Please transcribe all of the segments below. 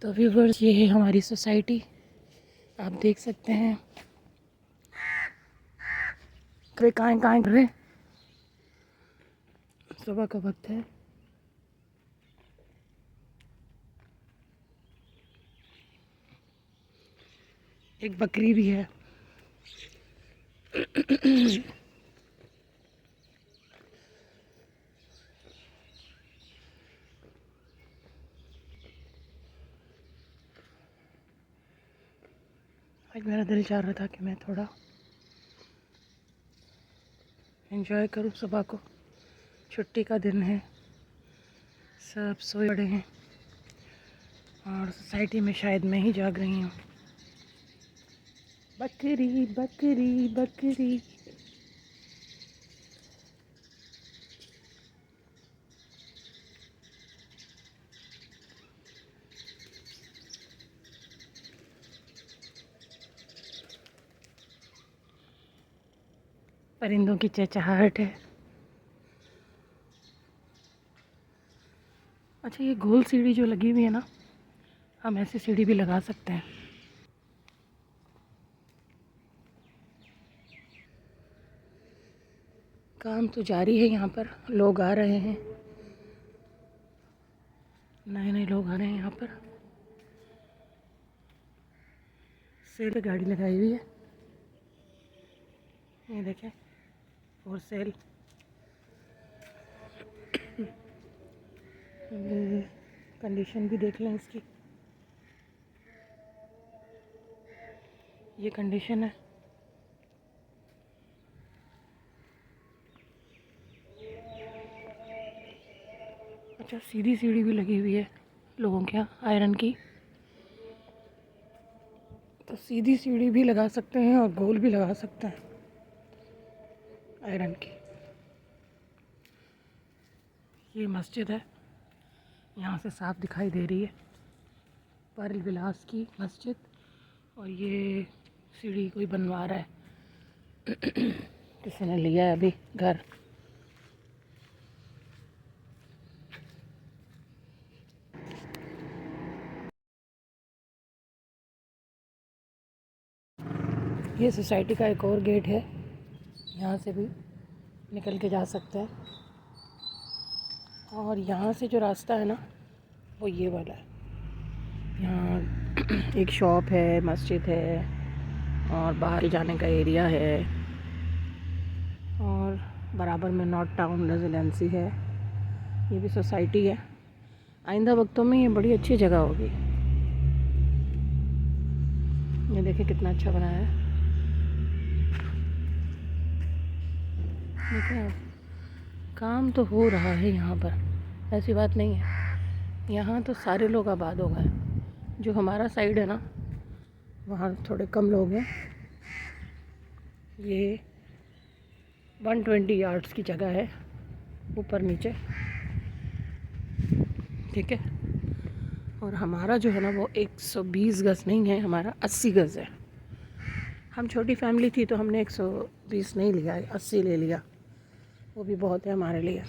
तो व्यूवर्स, ये है हमारी सोसाइटी, आप देख सकते हैं। कहीं कहाँ कर रहे, सुबह का वक्त है। एक बकरी भी है। आज मेरा दिल चाह रहा था कि मैं थोड़ा एंजॉय करूं सुबह को। छुट्टी का दिन है, सब सोए पड़े हैं और सोसाइटी में शायद मैं ही जाग रही हूँ। बकरी बकरी बकरी। परिंदों की चहचहाहट है। अच्छा, ये गोल सीढ़ी जो लगी हुई है ना, हम ऐसी सीढ़ी भी लगा सकते हैं। काम तो जारी है, यहाँ पर लोग आ रहे हैं, नए नए लोग आ रहे हैं यहाँ पर। सेल पे गाड़ी लगाई हुई है, ये देखें, फॉर सेल। कंडीशन भी देख लें इसकी, ये कंडीशन है। अच्छा, सीधी सीढ़ी भी लगी हुई है लोगों के यहाँ आयरन की, तो सीधी सीढ़ी भी लगा सकते हैं और गोल भी लगा सकते हैं आयरन की। ये मस्जिद है, यहाँ से साफ दिखाई दे रही है, पारुल विलास की मस्जिद। और ये सीढ़ी कोई बनवा रहा है, किसी ने लिया है अभी घर। ये सोसाइटी का एक और गेट है, यहाँ से भी निकल के जा सकते हैं। और यहाँ से जो रास्ता है ना, वो ये वाला है। यहाँ एक शॉप है, मस्जिद है और बाहर जाने का एरिया है, और बराबर में नॉर्थ टाउन रेजिडेंसी है। ये भी सोसाइटी है। आइंदा वक्तों में ये बड़ी अच्छी जगह होगी। ये देखिए कितना अच्छा बनाया है। देखिए आप, काम तो हो रहा है यहाँ पर, ऐसी बात नहीं है। यहाँ तो सारे लोग आबाद हो गए। जो हमारा साइड है ना, वहाँ थोड़े कम लोग हैं। ये 120 यार्ड्स की जगह है, ऊपर नीचे, ठीक है। और हमारा जो है ना, वो 120 गज़ नहीं है, हमारा 80 गज़ है। हम छोटी फैमिली थी तो हमने 120 नहीं लिया, 80 ले लिया, वो भी बहुत है हमारे लिए।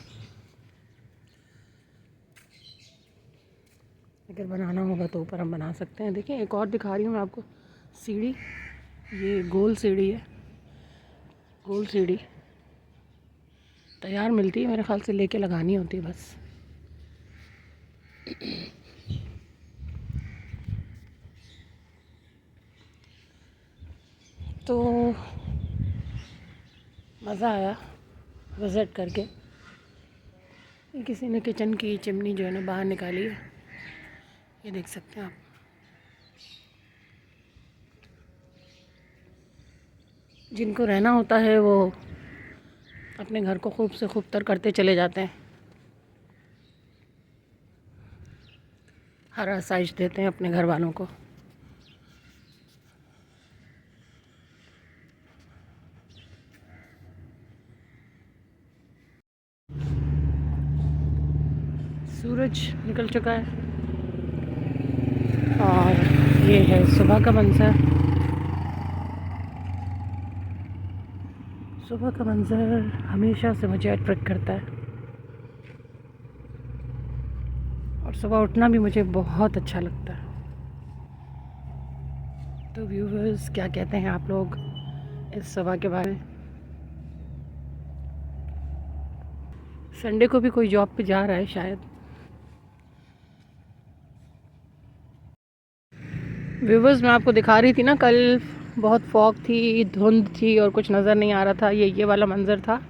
अगर बनाना होगा तो ऊपर हम बना सकते हैं। देखिए, एक और दिखा रही हूँ मैं आपको सीढ़ी। ये गोल सीढ़ी है, गोल सीढ़ी तैयार मिलती है मेरे ख्याल से, लेके लगानी होती है बस। तो मज़ा आया विज़िट करके। किसी ने किचन की चिमनी जो है ना बाहर निकाली है, ये देख सकते हैं आप। जिनको रहना होता है वो अपने घर को खूब से खूबतर करते चले जाते हैं, हर आसाइश देते हैं अपने घर वालों को। सूरज निकल चुका है और ये है सुबह का मंज़र। सुबह का मंज़र हमेशा से मुझे अट्रैक्ट करता है, और सुबह उठना भी मुझे बहुत अच्छा लगता है। तो व्यूवर्स, क्या कहते हैं आप लोग इस सुबह के बारे में? संडे को भी कोई जॉब पे जा रहा है शायद। व्यूवर्स, मैं आपको दिखा रही थी ना, कल बहुत फॉग थी, धुंध थी और कुछ नज़र नहीं आ रहा था। ये वाला मंज़र था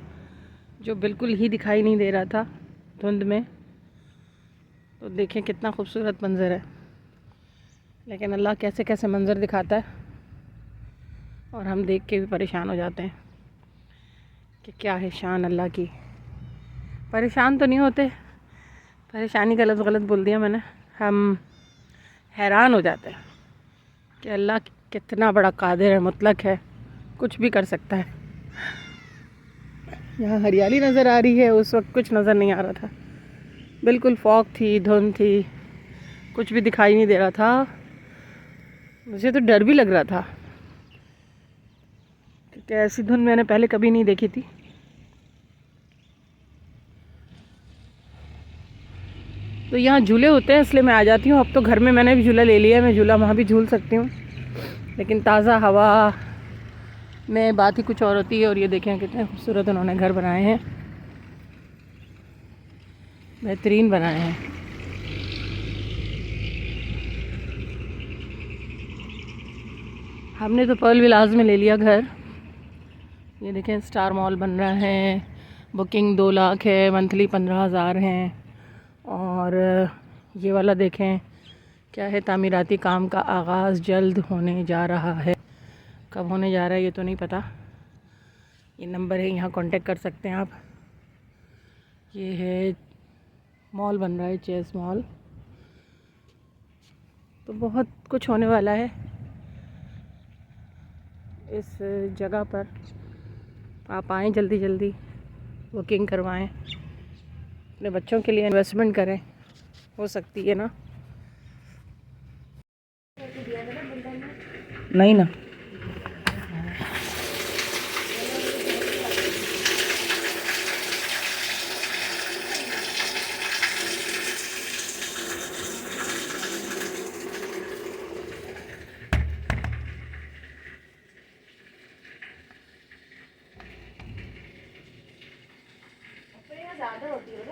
जो बिल्कुल ही दिखाई नहीं दे रहा था धुंध में। तो देखें कितना खूबसूरत मंज़र है, लेकिन अल्लाह कैसे कैसे मंज़र दिखाता है और हम देख के भी परेशान हो जाते हैं कि क्या है शान अल्लाह की। परेशान तो नहीं होते, परेशानी गलत बोल दिया मैंने। हम हैरान हो जाते हैं कि अल्लाह कितना बड़ा कादिर है, मुतलक है, कुछ भी कर सकता है। यहाँ हरियाली नज़र आ रही है, उस वक्त कुछ नज़र नहीं आ रहा था, बिल्कुल फॉग थी, धुंध थी, कुछ भी दिखाई नहीं दे रहा था। मुझे तो डर भी लग रहा था क्योंकि ऐसी धुंध मैंने पहले कभी नहीं देखी थी। तो यहाँ झूले होते हैं इसलिए मैं आ जाती हूँ। अब तो घर में मैंने भी झूला ले लिया है, मैं झूला वहाँ भी झूल सकती हूँ, लेकिन ताज़ा हवा में बात ही कुछ और होती है। और ये देखें कितने खूबसूरत उन्होंने घर बनाए हैं, बेहतरीन बनाए हैं। हमने तो पर्ल विलास में ले लिया घर। ये देखें स्टार मॉल बन रहा है, बुकिंग 2 लाख है, मंथली 15,000 हैं। और ये वाला देखें क्या है, तामीराती काम का आगाज़ जल्द होने जा रहा है। कब होने जा रहा है ये तो नहीं पता। ये नंबर है, यहाँ कांटेक्ट कर सकते हैं आप। ये है मॉल बन रहा है, चेस मॉल। तो बहुत कुछ होने वाला है इस जगह पर। आप आएँ जल्दी जल्दी, बुकिंग करवाएं, अपने बच्चों के लिए इन्वेस्टमेंट करें, हो सकती है ना। नहीं ना, ज़्यादा होती है।